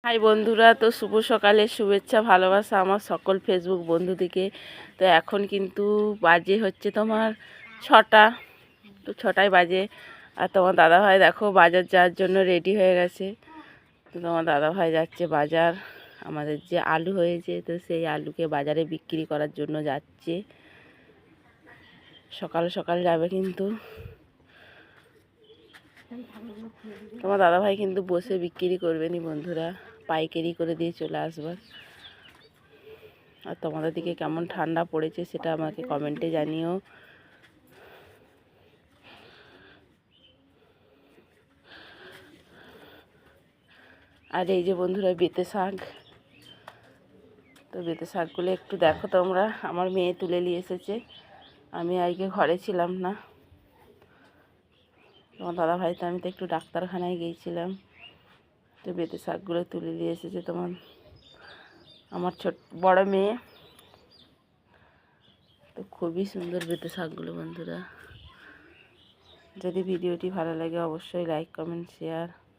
High বন্ধুরা, তো শুভ সকালের শুভেচ্ছা ভালোবাসা আমার সকল ফেসবুক বন্ধুদিকে। তো এখন কিন্তু বাজে হচ্ছে তোমার 6টা, তো 6টায় বাজে। আর তোমার দাদাভাই দেখো বাজার যাওয়ার জন্য রেডি হয়ে গেছে। তো তোমার দাদাভাই যাচ্ছে বাজার। আমাদের যে আলু হয়েছে, তো সেই আলুকে বাজারে বিক্রি করার জন্য যাচ্ছে। সকাল সকাল যাবে কিন্তু। তোমার দাদাভাই কিন্তু বসে বিক্রি করবে নি বন্ধুরা, পাইকারি করে দিয়ে চলে আসবার। আর তোমাদের দিকে কেমন ঠান্ডা পড়েছে সেটা আমাকে কমেন্টে জানিও। আর এই যে বন্ধুরা বেতে শাক, তো বেতে শাকগুলো একটু দেখো তোমরা। আমার মেয়ে তুলে নিয়ে এসেছে, আমি আজকে ঘরে ছিলাম না। তোমার দাদাভাই তো আমি তো একটু ডাক্তারখানায় গিয়েছিলাম। তো বেতে শাকগুলো তুলে নিয়ে এসেছে আমার বড় মেয়ে। তো খুবই সুন্দর বেতে শাকগুলো বন্ধুরা। যদি ভিডিওটি ভালো লাগে অবশ্যই লাইক কমেন্ট শেয়ার